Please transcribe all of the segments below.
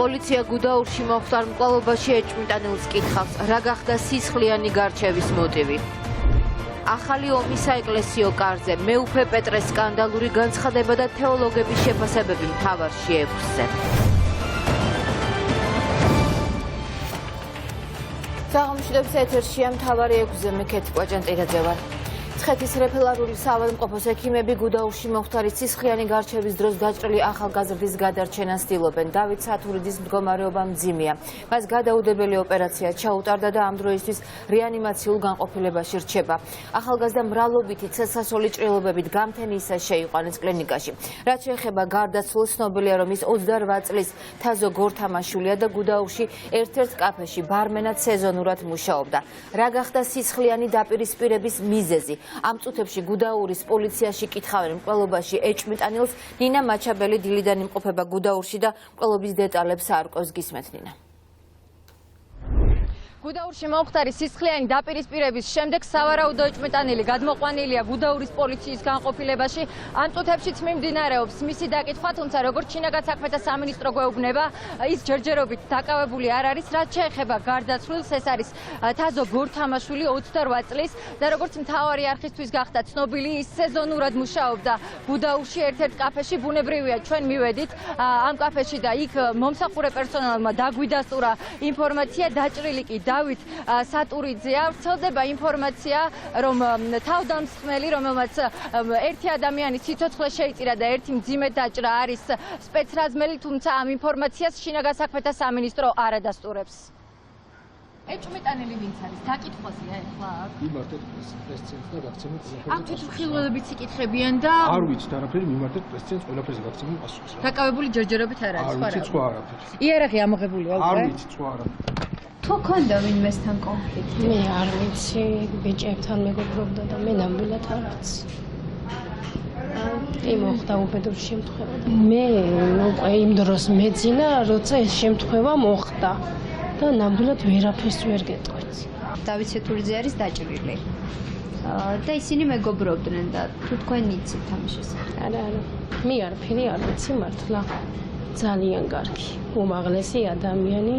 პოლიცია გუდაურში მოხდარ მკვლელობაში ეჭვმიტანილს კითხავს, რა გახდა სისხლიანი გარჩევის მოტივი. ახალი ომი საეკლესიო კარზე, მეუფე პეტრეს სკანდალური განცხადება და თეოლოგების შეფასებები მთავარში 6-ზე. საღამოშიდებს ეთერშია მთავარი 6-ზე, მე ქეთი კვაჭანტირაძე ვარ. ცხეთის რეფერალური საავადმყოფოს ექიმები გუდაურში მოხდარი სისხლიანი გარჩევის დროს გაჭრილი ახალგაზრდის გადარჩენას ცდილობენ. დავით სათურიძის მდგომარეობა მძიმეა. მას გადაუდებელი ოპერაცია ჩაუტარდა და ამ დროისთვის რეანიმაციულ განყოფილებაში რჩება. ახალგაზრდა მრავლობითი ცეცხლსასროლი ჭრილობებით გამთენიისას შეიყვანეს კლინიკაში. რაც შეეხება გარდაცვლილს, ცნობილია, რომ ის 28 წლის თაზო გორთამაშვილია და გუდაურში ერთ-ერთ კაფეში ბარმენად სეზონურად მუშაობდა. რა გახდა სისხლიანი დაპირისპირების მიზეზი? ამ წუთებში გუდაურის პოლიციაში კითხავენ მკვლელობაში ეჭვმიტანილს. ნინა მაჩაბელი დილიდან იმყოფება გუდაურში და მკვლელობის დეტალებს არკოს გისმენთ. ნინა. გუდაურში მომხდარი სისხლიანი დაპირისპირების შემდეგ სავარაუდო ეჭვმიტანილი გადმოყვანილია გუდაურის პოლიციის განყოფილებაში. ამ წუთებშიც მიმდინარეობს მისი დაკითხვა, თუმცა როგორც შინაგან საქმეთა სამინისტრო გვეუბნება, ის ჯერჯერობით დაკავებული არ არის. რაც შეეხება გარდაცვლილს, ეს არის თაზო გორთამაშვილი 28 წლის და როგორც მთავარი არხისთვის გახდა ცნობილი, ის სეზონურად მუშაობდა გუდაურში ერთ-ერთ კაფეში. ბუნებრივია, ჩვენ მივედით ამ კაფეში და იქ მომსახურე პერსონალმა დაგვიდასტურა ინფორმაცია, დაჭრილი კი დავით სატურიძეა. ვრცელდება ინფორმაცია, რომ თავდამსხმელი, რომელმაც ერთი ადამიანის სიცოცხლე შეიწირა და ერთი მძიმედ დაჭრა, არის სპეცრაზმელი, თუმცა ამ ინფორმაციას შინაგან საქმეთა სამინისტრო არ ადასტურებს. ეჭვმიტანილი ვინც არის? დაკითხვაზეა ეხლა აქ? მიმართეთ პრეს-ცენტრს და გაგცემთ ზეპირს. ამ თვითმხილველებიც იკითხებიან და არ ვიცით არაფერი, მიმართეთ პრეს-ცენტრს, ყველაფერზე გაგცემთ პასუხს. დაკავებული ჯერჯერობით არ არის, ხო არა? არ ვიცით სხვა არაფერი. იარაღი ამოღებულია უკვე? არ ვიცით სხვა არაფერი. თუ ქონდა ვინმესთან კონფლიქტი? მე არ ვიცი, ბიჭებთან მეგობრობდა და მე ნამდვილად არ ვიცი. მოხდა უბედურ შემთხვევა. მე უკვე იმ დროს მეძინა, როცა ეს შემთხვევა მოხდა და ნამდვილად ვერაფერს ვერ გეტყვით. დავით სათურიძე არის დაჭრილი. და ისინი მეგობრობდნენ და თუ თქვენ იცით ამის შესახებ? არა, მე არაფერი არ ვიცი მართლა. ძალიან კარგი, უმაღლესი ადამიანი.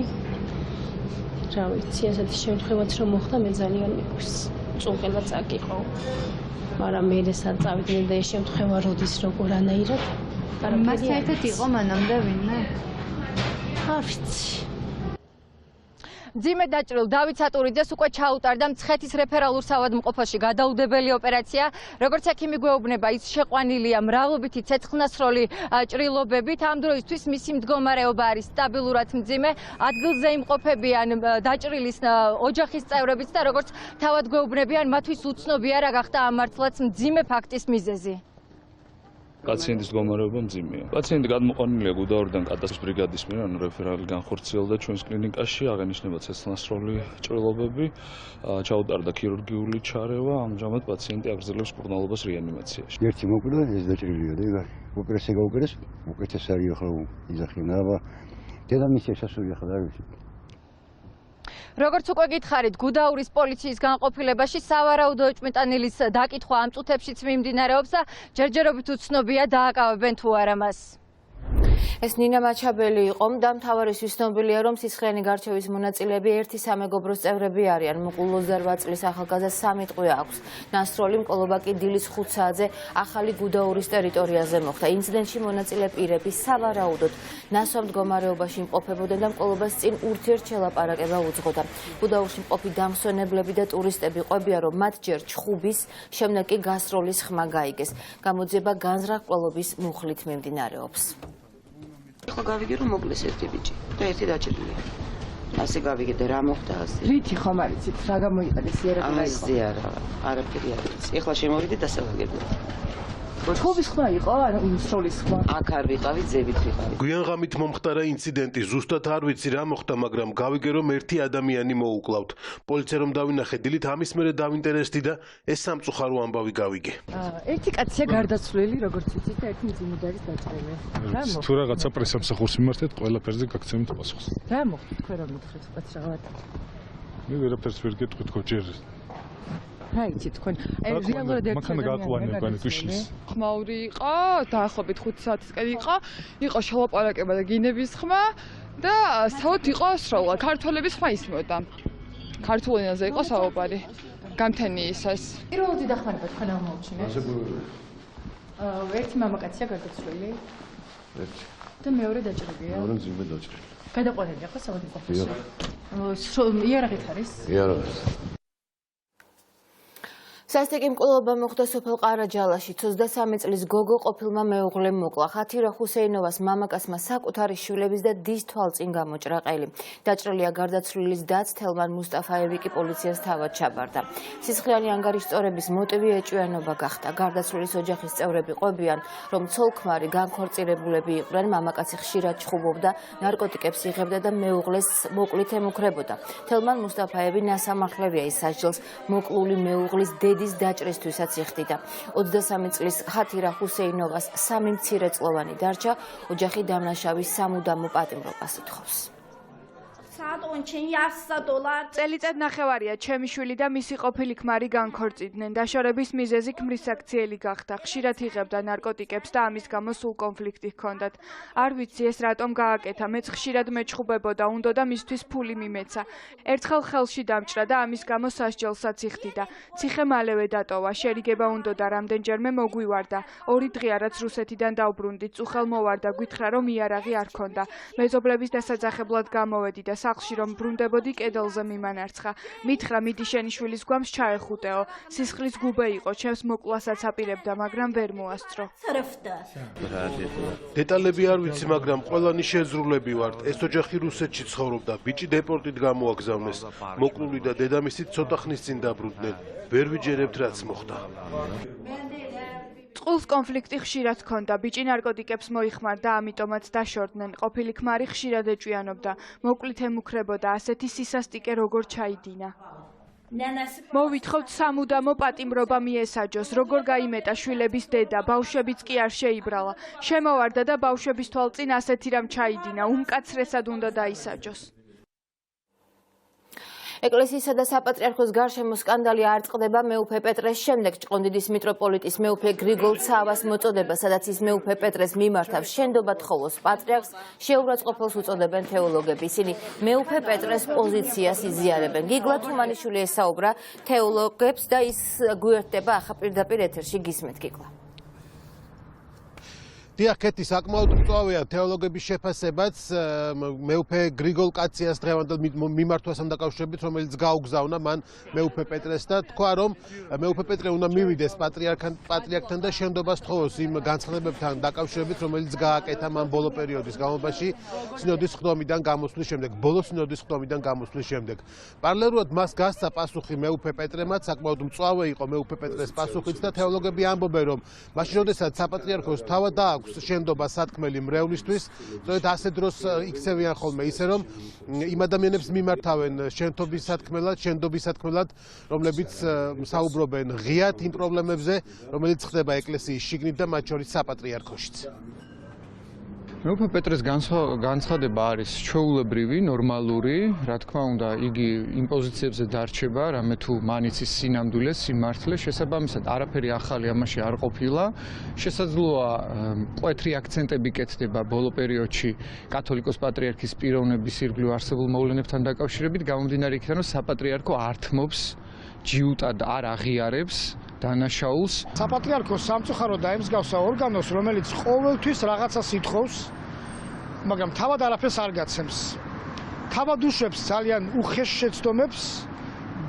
რა ვიცი, ესეთი შემთხვევაც რომ მოხდა, მე ძალიან მიგვს. წუყელა წაკიყო. მაგრამ მე ესაც წავიდნენ და ეს შემთხვევა როდის როგორანაირად? მას საერთოდ იყო მანამდე ვინმე? არ ვიცი. მძიმედ დაჭრილ დავით სატურიძეს უკვე ჩაუტარდა მცხეთის რეფერალურ საავადმყოფოში გადაუდებელი ოპერაცია. როგორც ექიმი გვეუბნება, ის შეყვანილია მრავლობითი ცეცხლსასროლი ჭრილობებით. ამ დროისთვის მისი მდგომარეობა არის სტაბილურად მძიმე. ადგილზე იმყოფებიან დაჭრილის ოჯახის წევრებიც და როგორც თავად გვეუბნებიან, მათთვის უცნობია რა გახდა ამ მართლაც მძიმე ფაქტის მიზეზი. პაციენტის მდგომარეობა მძიმეა. პაციენტი გადმოყვანილია გუდაურიდან კატასტროფის ბრიგადის მიერ, ანუ რეფერალი განხორციელდა ჩვენს კლინიკაში, აღენიშნება ცეცხლსასროლი ჭრილობები, ჩაუტარდა ქირურგიული ჩარევა, ამჟამად პაციენტი აგრძელებს მკურნალობას რეანიმაციაში. ერთი მოკვდა, ეს დაჭრილია და ოპერაცია გაუკეთეს, უკეთეს არის ახლა იძახიან, აბა დედამისია შესული ახლა არ ვიცი. როგორც უკვე გითხარით, გუდაურის პოლიციის განყოფილებაში სავარაუდო ეჭვმიტანილის დაკითხვა ამ წუთებშიც მიმდინარეობს და ჯერჯერობით უცნობია დააკავებენ თუ არა მას. ეს ნინა მაჩაბელი იყო და მთავარისთვის ცნობილია, რომ სისხლიანი გარჩევის მონაწილეები ერთი სამეგობროს წევრები არიან. მოყულ 28 წლის ახალგაზრდას 3 ტყვე აქვს. ნასროლი მკვლელობა კი დილის 5 საათზე ახალი გუდაურის ტერიტორიაზე მოხდა. ინციდენტში მონაწილე პირები სავარაუდოდ ნასვამ მდგომარეობაში იმყოფებოდნენ და მკვლელობას წინ ურთიერთშელაპარაკება უძღოდა. გუდაურში მყოფი დამსვენებლები და ტურისტები ყვებიან, რომ მათ ჯერ ჩხუბის, შემდეგ კი გასროლის ხმა გაიგეს. გამოძიება განზრახ მკვლელობის მუხლით მიმდინარეობს. ხო გავიგე რომ მოკლეს ერთი ბიჭი და ერთი დაჭრილია. ასე გავიგე და რა მოხდა ასე. რითი ხომ არ იცით რა გამოიყენეს იარაღი და იყო? ასე არა, არაფერი არ ვიცი. ეხლა შემოვიდე დასავაგებლად. ჩხუბის ხმა იყო, ანუ სროლის ხმა. აქ არ ვიყავი, ძებით ვიყავი. გვიან ღამით მომხდარა ინციდენტი, ზუსტად არ ვიცი რა მოხდა, მაგრამ გავიგე რომ ერთი ადამიანი მოუკლავთ. პოლიცია რომ დავინახე დილით, ამის მერე დავინტერესდი და ეს სამწუხარო ამბავი გავიგე. ერთი კაცია გარდაცვლილი, როგორც იცით, და ერთი მძიმედ არის დაჭრილი. რა მოხდა? თუ რაღაცა პრესამსახურს მიმართეთ, ყველაფერზე გაგცემთ პასუხს. რა მოხდა? თქვენ რა მოთხრეთ, კაც რაღაც? მე ვერაფერს ვერ გეტყვით ხო ჯერ. რა იცით თქვენ? რეალურად ერთი ადამიანი ხმაური იყო, დაახლოებით 5 საათისკენ იყო შელაპარაკება და გინების ხმა. და საერთოდ იყო სროლა, ქართველების ხმა ისმოდა. ქართულ ენაზე იყო საუბარი. გამთენიისას. პირველი დახმარება თქვენ აღმოუჩინეთ. ერთი მამაკაცია გარდაცვლილი. ერთი. და მეორე დაჭრილია. მეორე მძიმე დაჭრილი. გადაყვანილია ხო საავადმყოფოში? იარაღით არის? იარაღით. სასტიკი მკვლელობა მოხდა სოფელ ყარაჯალაში. 23 წლის გოგო ყოფილმა მეუღლემ მოკლა. ხათირა ხუსეინოვას მამაკაცმა საკუთარი შვილების და დის თვალწინ გამოჭრა ყელი. დაჭრილია გარდაცვლილის დაც თელმან მუსტაფაევი კი პოლიციას თავად ჩაბარდა. სისხლიანი ანგარიშწორების მოტივი ეჭვიანობა გახდა. გარდაცვლილის ოჯახის წევრები ყვებიან, რომ ცოლ-ქმარი განქორწინებულები იყვნენ, მამაკაცი ხშირად ჩხუბობდა, ნარკოტიკებს იღებდა და მეუღლეს მოკლით ემუქრებოდა. თელმან მუსტაფაევი ნასამართლევია ის სასჯელს მოკლული მეუღლის დედის დაჭრისთვისაც იხდიდა. 23 წლის ხათირა ხუსეინოვას 3 მცირეწლოვანი დარჩა, ოჯახი დამნაშავის სამუდამო პატიმრობას ითხოვს. წელიწად ნახევარია ჩემი შვილი და მისი ყოფილი ქმარი განქორწინდნენ. დაშორების მიზეზი ქმრის აქციელი გახდა. ხშირად იღებდა ნარკოტიკებს და ამის გამო სულ კონფლიქტი ჰქონდათ. არ ვიცი ეს რატომ გააკეთა, მეც ხშირად მეჩხუბებოდა, უნდა და მისთვის ფული მიმეცა. ერთხელ ხელში დამჭრა და ამის გამო სასჯელსაც იხდიდა. ციხე მალევე დატოვა, შერიგება უნდა და რამდენჯერმე მოგვივარდა. 2 დღეა რაც რუსეთიდან დავბრუნდით, წუხელ მოვარდა, გითხრა რომ იარაღი არ ქონდა. მეზობლების დასაძახებლად გამოვედი და სახლში რომ ბრუნდებოდი კედელზე მიმანარცხა. მითხრა მიდი შენი შვილის გვამს ჩაეხუტეო. სისხლის გუბე იყო, ჩემს მოკლასაც აპირებდა, მაგრამ ვერ მოასწრო. დეტალები არ ვიცი, მაგრამ ყველანი შეზრულები ვართ. ეს ოჯახი რუსეთში ცხოვრობდა, ბიჭი დეპორტით გამოაგზავნეს. მოკლული და დედამისი ცოტა ხნის წინ დაბრუნდნენ. ვერ ვიჯერებთ რაც მოხდა. წყულს კონფლიქტი ხშირად ჰქონდა, ბიჭი ნარკოტიკებს მოიხმარდა, ამიტომაც დაშორდნენ. ყოფილი ქმარი ხშირად ეჭვიანობდა, მოკლით ემუქრებოდა, ასეთი სისასტიკე როგორ ჩაიდინა. მოვითხოვთ სამუდამო პატიმრობა მიესაჯოს, როგორ გაიმეტა შვილების დედა, ბავშვებიც კი არ შეიბრალა. შემოვარდა და ბავშვების თვალწინ ასეთი რამ ჩაიდინა, უმკაცრესად უნდა დაისაჯოს. ეკლესიისა და საპატრიარქოს გარშემო სკანდალი არ წყდება მეუფე პეტრეს შემდეგ. ჭყონდიდის მიტროპოლიტის მეუფე გრიგოლ ცავას მოწოდება, სადაც ის მეუფე პეტრეს მიმართავს შენდობა თხოვოს პატრიარქს, შეურაცხყოფელს უწოდებენ თეოლოგები. ისინი მეუფე პეტრეს პოზიციას იზიარებენ. გიგლა თუმანიშვილი ესაუბრა თეოლოგებს და ის გვერდდება ახლა პირდაპირ ეთერში. გისმენთ გიგლა. დიახ, კეთი საკმაოდ მწვავეა თეოლოგების შეფასებაც მეუფე გრიგოლ კაციას დღევანდელ მიმართვასთან დაკავშირებით, რომელიც გაუგზავნა მან მეუფე პეტრეს და თქვა, რომ მეუფე პეტრე უნდა მივიდეს პატრიარქთან და შენდობას თხოვოს იმ განცხადებებთან დაკავშირებით, რომელიც გააკეთა მან ბოლო პერიოდის განმავლობაში სინოდის ხდომიდან გამოსვლის შემდეგ, ბოლო სინოდის ხდომიდან გამოსვლის შემდეგ. პარალელურად მას გასცა პასუხი მეუფე პეტრემაც, საკმაოდ მწვავე იყო მეუფე პეტრეს პასუხიც და თეოლოგები ამბობენ, რომ მაშინ როდესაც საპატრიარქოს თავად დააქვს შენდობა სათქმელი მრევლისთვის, სწორედ ასე დროს იქცევიან ხოლმე ისე, რომ იმ ადამიანებს მიმართავენ შენდობის სათქმელად, რომლებიც საუბრობენ ღიად იმ პრობლემებზე, რომელიც ხდება ეკლესიის შიგნით და მათ შორის საპატრიარქოშიც. მეუფე პეტრეს განცხადება არის ჩვეულებრივი, ნორმალური, რა თქმა უნდა, იგი იმ პოზიციებზე დარჩება, რამე თუ მან იცის სინამდვილე, სიმართლე, შესაბამისად არაფერი ახალი ამაში არ ყოფილა. შესაძლოა მკვეთრი აქცენტები კეთდება ბოლო პერიოდში კათოლიკოს პატრიარქის პიროვნების ირგვლივ არსებულ მოვლენებთან დაკავშირებით, გამომდინარე იქიდან, რომ საპატრიარქო ართმობს ჯიუტად არ აღიარებს დანაშაულს. საპატრიარქოს სამწუხარო დაემსგავსა ორგანოს, რომელიც ყოველთვის რაღაცას ითხოვს, მაგრამ თავად არაფერს არ გაცემს. თავად უშვებს ძალიან უხეშ შეცდომებს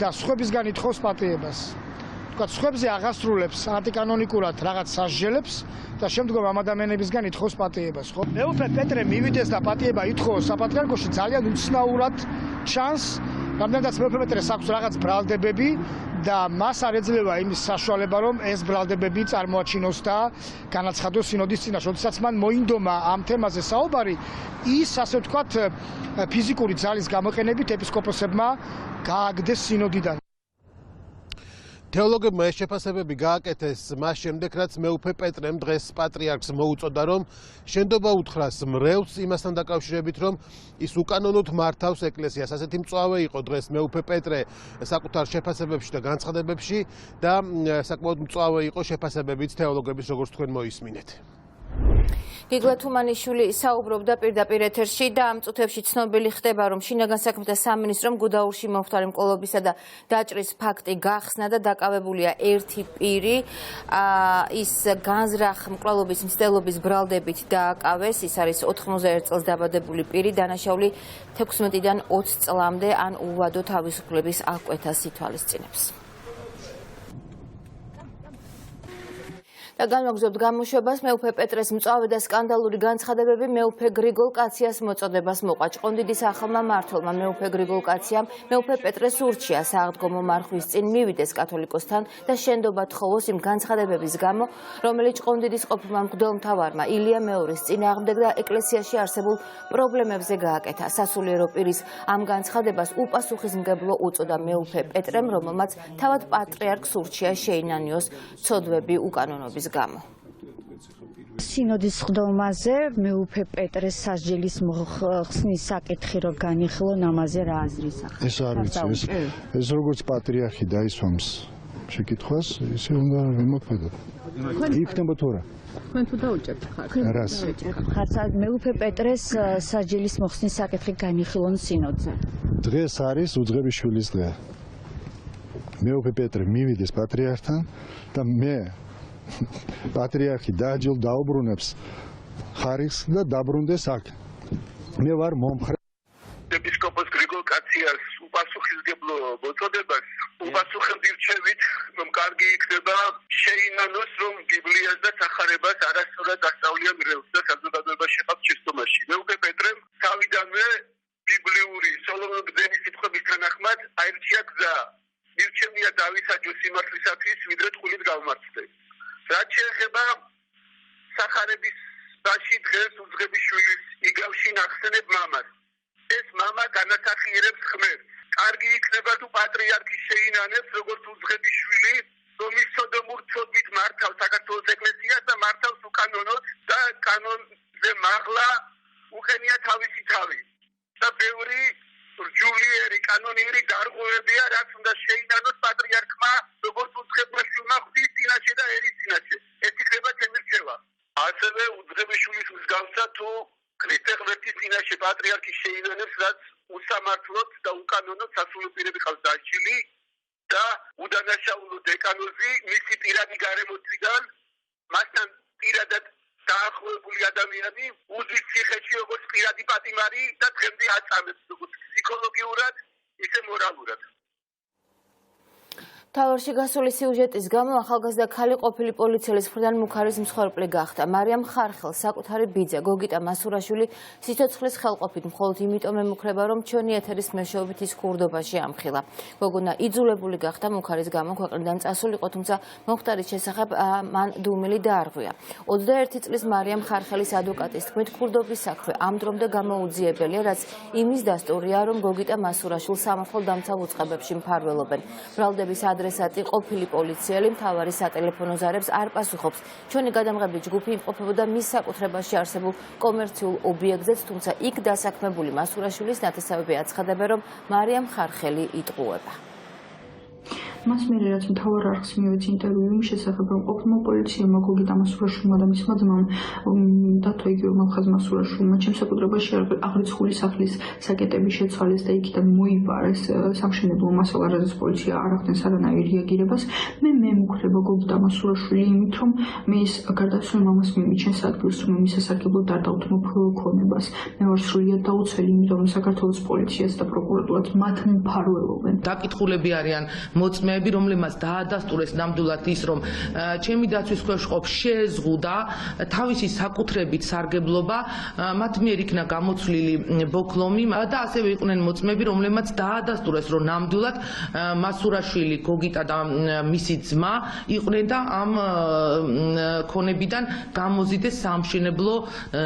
და სხვებისგან ითხოვს პატიებას. თქვა, სხვებზე აღასრულებს ანტიკანონიკურად რაღაც სასჯელებს და შემდგომ ამ ადამიანებისგან ითხოვს პატიებას, ხო? მეუფე პეტრე მივიდეს და პატიება ითხოვოს საპატრიარქოში ძალიან უცნაურად ჩანს, რამდენადაც მეუფე პეტრეს აქვს რაღაც ბრალდებები და მას არ ეძლევა იმის საშუალება, რომ ეს ბრალდებები წარმოაჩინოს და განაცხადოს სინოდის წინაშე. როდესაც მან მოინდომა ამ თემაზე საუბარი, ის ასე ვთქვათ ფიზიკური ძალის გამოყენებით ეპისკოპოსებმა გააგდეს სინოდიდან. თეოლოგებმა ეს შეფასებები გააკეთეს მას შემდეგ, რაც მეუფე პეტრემ დღეს პატრიარქს მოუწოდა, რომ შენდობა უთხრას მრევლს იმასთან დაკავშირებით, რომ ის უკანონოდ მართავს ეკლესიას. ასეთი მწვავე იყო დღეს მეუფე პეტრე საკუთარ შეფასებებში და განცხადებებში და საკმაოდ მწვავე იყო შეფასებებიც თეოლოგების, როგორც თქვენ მოისმინეთ. გიგლა თუმანიშვილი საუბრობდა პირდაპირ ეთერში და ამ წუთებში ცნობილი ხდება, რომ შინაგან საქმეთა სამინისტრომ გუდაურში მომხდარი მკვლობისა და დაჭრის ფაქტი გახსნა და დაკავებულია ერთი პირი. ის განზრახ მკვლობის მცდელობის ბრალდებით დააკავეს. ის არის 91 წელს დაბადებული პირი, დანაშაული 16-დან 20 წლამდე ან უვადო თავისუფლების აღკვეთას ითვალისწინებს. და განვაგრძობთ გამოშვებას. მეუფე პეტრეს მწვავე და სკანდალური განცხადებები მეუფე გრიგოლ კაციას მოწოდებას მოყვა. ჭყონდიდის ახალმა მმართველმა მეუფე გრიგოლ კაციამ მეუფე პეტრეს ურჩია სააღდგომო მარხვის წინ მივიდეს კათოლიკოსთან და შენდობა თხოვოს იმ განცხადებების გამო, რომელიც ჭყონდიდის ყოფილმა მღვდელმთავარმა ილია მეორის წინააღმდეგ და ეკლესიაში არსებულ პრობლემებზე გააკეთა. სასულიერო პირის ამ განცხადებას უპასუხისმგებლო უწოდა მეუფე პეტრემ, რომელმაც თავად პატრიარქს ურჩია შეინანიოს ცოდვები უკანონობის გამო. სინოდის ხდომაზე მეუფე პეტრეს სასჯელის მოხსნის საკითხი რო განიხილონ, ამაზე რა აზრის ახლა? ეს არ ვიცი, ეს როგორც პატრიარქი დაისვამს შეკითხვას, ისე უნდა ვიმოქმედოთ. იქნება თუ რა? თქვენ თუ დაუჭერთ ხარ? რას? ხარცა მეუფე პეტრეს სასჯელის მოხსნის საკითხი განიხილონ სინოდზე. დღეს არის უძღებიშვილის დღე. მეუფე პეტრე მივიდეს პატრიარქთან და მე პატრიარქი დააჯილ დაუბრუნებს ხარისხს და დაბრუნდეს აქ. მე ვარ მომხრე ეპისკოპოს გრიგოლ კაციას უპასუხისმგებლო მოწოდებას უპასუხებდირჩევით, რომ კარგი იქნება შეინანოს, რომ ბიბლიას და სახარებას არასწორად ასწავლია მრევლს და საზოგადოებაში ხალხს შეცდომაში. მეუფე პეტრემ თავიდანვე ბიბლიური სოლომონ ბრძენის სიტყვების თანახმად აირჩია გზა. მირჩენია დავისაჯოს სიმართლისათვის, ვიდრე ტყუილით გავმარცხდეს. რაც შეეხება სახარების ბაში დღეს უძღებიშვილის იგავში ნახსენებ მამას. ეს მამა განასახიერებს ხმერს. კარგი იქნება თუ პატრიარქი შეინანებს, როგორც უძღებიშვილი, რომ ის სოდომურ ცოდვით მართავს საქართველოს ეკლესიას და მართავს უკანონოდ და კანონზე მაღლა უყენია თავისი თავი. და ბევრი რჯულიერი კანონიერი დარღვევებია, რაც უნდა შეინანოს პატრიარქმა, როგორც უძღებიშვილმა ღვთის წინაშე და ერის წინაშე. ეს იქნება ჩემი რჩევა. ასევე უძღებიშვილის მსგავსად თუ ქრისტე ღმერთის წინაშე პატრიარქი შეინანებს, რაც უსამართლოდ და უკანონოდ სასულიერო პირები ყავს დასჯილი და უდანაშაულო დეკანოზი მისი პირადი გარემოციდან მასთან პირადად დაახლოებული ადამიანი უძვის ციხეში როგორც პირადი პატიმარი და დღემდე აწამებს როგორც ფსიქოლოგიურად, ისე მორალურად. მთავარში გასული სიუჟეტის გამო ახალგაზრდა ქალი ყოფილი პოლიციელის მხრიდან მუქარის მსხვერპლი გახდა. მარიამ ხარხელს საკუთარი ბიძა გოგიტა მასურაშვილი სიცოცხლის ხელყოფით მხოლოდ იმიტომ ემუქრება, რომ ჩვენი ეთერის მეშვეობით ის ქურდობაში ამხილა. გოგონა იძულებული გახდა მუქარის გამო ქვეყნიდან წასულიყო, თუმცა მომხდარის შესახებ მან დუმილი დაარღვია. 21 წლის მარიამ ხარხელის ადვოკატის თქმით, ქურდობის საქმე ამ დრომდე გამოუძიებელია, რაც იმის დასტურია, რომ გოგიტა მასურაშვილს სამართალდამცავ უწყებებში მფარველობენ. ბრალდების ადრესატი ყოფილი პოლიციელი მთავარი სატელეფონო ზარებს არ პასუხობს. ჩვენი გადამღები ჯგუფი იმყოფებოდა მის საკუთრებაში არსებულ კომერციულ ობიექტზეც, თუმცა იქ დასაქმებული მასურაშვილის ნათესავები აცხადებენ, რომ მარიამ ხარხელი იტყუება. მას მერე რაც მთავარ არხს მიუძი ინტერვიუ იმ შესახებ, რომ ყოფილმა პოლიციელმა გოგიტა მასურაშვილმა და მისმა ძმამ დათო იგივე ხაზ მასურაშვილმა ჩემს საკუთრებაში აღრიცხული სახლის საკეტები შეცვალეს და იქიდან მოიპარეს სამშენებლო მასალა, რაზეც პოლიცია არ ახდენს არანაირ რეაგირებას. მე მემუქრება გოგიტა მასურაშვილი იმით, რომ მე ის გარდაცვალ მამას მიმიჩენს ადგილს, რომ მის სასარგებლოდ არ დავთმობ ქონებას. მე ვარ სრულიად დაუცველი, იმიტომ რომ საქართველოს პოლიციას და პროკურატურას მათ მფარველობენ. დაკითხულები არიან მოწმე რომლემაც დაადასტურეს ნამდვილად ის, რომ ჩემი დაცვის ქვეშ ყოფ შეეზღუდა თავისი საკუთრებით სარგებლობა, მათ მიერ იქნა გამოცვლილი ბოქლომი და ასევე იყვნენ მოწმეები, რომლემაც დაადასტურეს, რომ ნამდვილად მასურაშვილი გოგიტა და მისი ძმა იყვნენ და ამ ქონებიდან გამოზიდეს სამშენებლო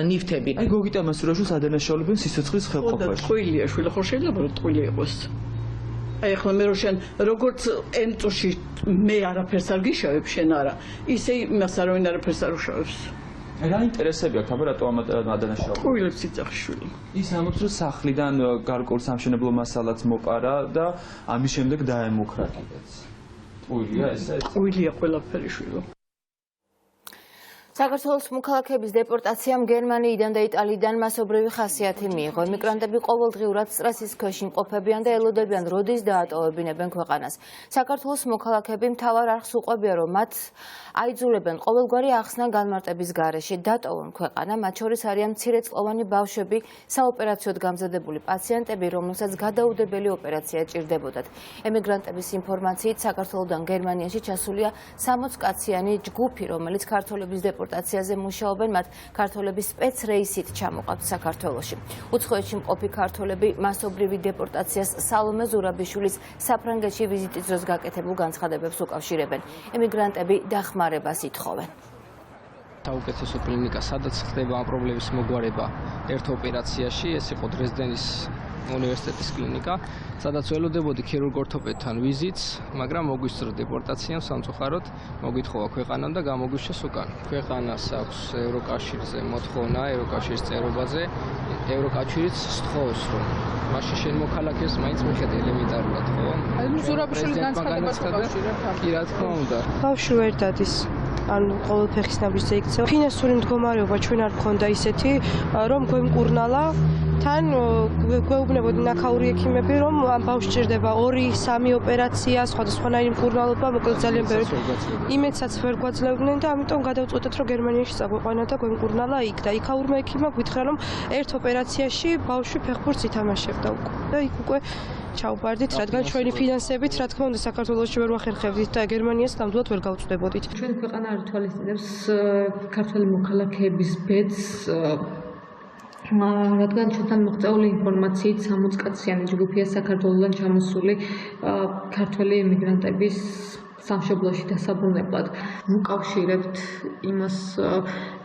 ნივთები. აი გოგიტა მასურაშვილს ადანაშაულებენ სიცოცხლის ხელყოფაში. ტყუილია შვილი, ხო შეიძლება რომ ტყუილი იყოს? აი ახლა მე რო შენ როგორც ენტოში მე არაფერს არ გიშავებ, შენ არა, ისე იმას არავინ არაფერს არ უშავებს. რა ინტერესები აქვს, აბა რატო ამ ადანაშაულებს? ტყუილებს იცახი შვილი. ის ამბობს, რომ სახლიდან გარკვეულ სამშენებლო მასალაც მოპარა და ამის შემდეგ დაემუქრა კიდეც. ტყუილია ესეც? ტყუილია ყველაფერი შვილო. საქართველოს მოქალაქეების დეპორტაციამ გერმანიიდან და იტალიიდან მასობრივი ხასიათი მიიღო. ემიგრანტები ყოველდღიურად სტრესის ქვეშ იმყოფებიან და ელოდებიან, როდის დაატოვებინებენ ქვეყანას. საქართველოს მოქალაქეები მთავარ არხს უყვებიან, რომ მათ აიძულებენ ყოველგვარი ახსნა განმარტების გარეშე დატოვონ ქვეყანა, მათ შორის არიან მცირეწყლოვანი ბავშვები, საოპერაციოდ გამზადებული პაციენტები, რომელსაც გადაუდებელი ოპერაცია ჭირდებოდათ. ემიგრანტების ინფორმაციით საქართველოდან გერმანიაში ჩასულია 60 კაციანი ჯგუფი, რომელიც ქართველების დეპორტაციაზე მუშაობენ, მათ ქართველების სპეცრეისით ჩამოყავთ საქართველოში. უცხოეთში მყოფი ქართველები მასობრივი დეპორტაციას სალომე ზურაბიშვილის საფრანგეთში ვიზიტის დროს გაკეთებულ განცხადებებს უკავშირებენ. ემიგრანტები დახმარებას ითხოვენ. საუკეთესო კლინიკა, სადაც ხდება ამ პრობლემის მოგვარება ერთ ოპერაციაში, ეს იყო დრეზდენის უნივერსიტეტის კლინიკა, სადაც ველოდებოდი ქირურგ ორთოპედთან ვიზიტს, მაგრამ მოგვისწრო დეპორტაციამ სამწუხაროდ, მოგითხოვა ქვეყანამ და გამოგვიშეს უკან. ქვეყანას აქვს ევროკავშირზე მოთხოვნა, ევროკავშირის წევრობაზე, ევროკავშირიც სთხოვს, რომ მაშინ შენ მოქალაქეს მაინც მიხედე ელემენტარულად, ხო? ზურაბიშვილის განცხადებას უკავშირებთ? კი, რა თქმა უნდა. ბავშვი ერთად ის ანუ ყოველ ფეხის ნაბიჯზე იქცევა. ფინანსური მდგომარეობა ჩვენ არ გქონდა ისეთი, რომ გვემკურნალა თან გვეუბნებოდნენ აქაური ექიმები, რომ ამ ბავშვს ჭირდება 2-3 ოპერაცია, სხვადასხვანაირი მკურნალობა, მოკლედ ძალიან ბევრი. იმედსაც ვერ გვაძლევდნენ და ამიტომ გადავწყვეტეთ, რომ გერმანიაში წაგვიყვანა და გვემკურნალა იქ და იქაურმა ექიმმა გითხრა, რომ ერთ ოპერაციაში ბავშვი ფეხბურთს ითამაშებდა უკვე. და იქ უკვე ჩავბარდით, რადგან ჩვენი ფინანსებით, რა თქმა უნდა, საქართველოში ვერ ვახერხებდით და გერმანიას ნამდვილად ვერ გავწვდებოდით. ჩვენი ქვეყანა არ თვალისწინებს ქართველი მოქალაქეების ბედს, რადგან ჩვენთან მოღწეული ინფორმაციით 60 კაციანი ჯგუფია საქართველოდან ჩამოსული ქართველი ემიგრანტების სამშობლოში დასაბრუნებლად. ვუკავშირებთ იმას,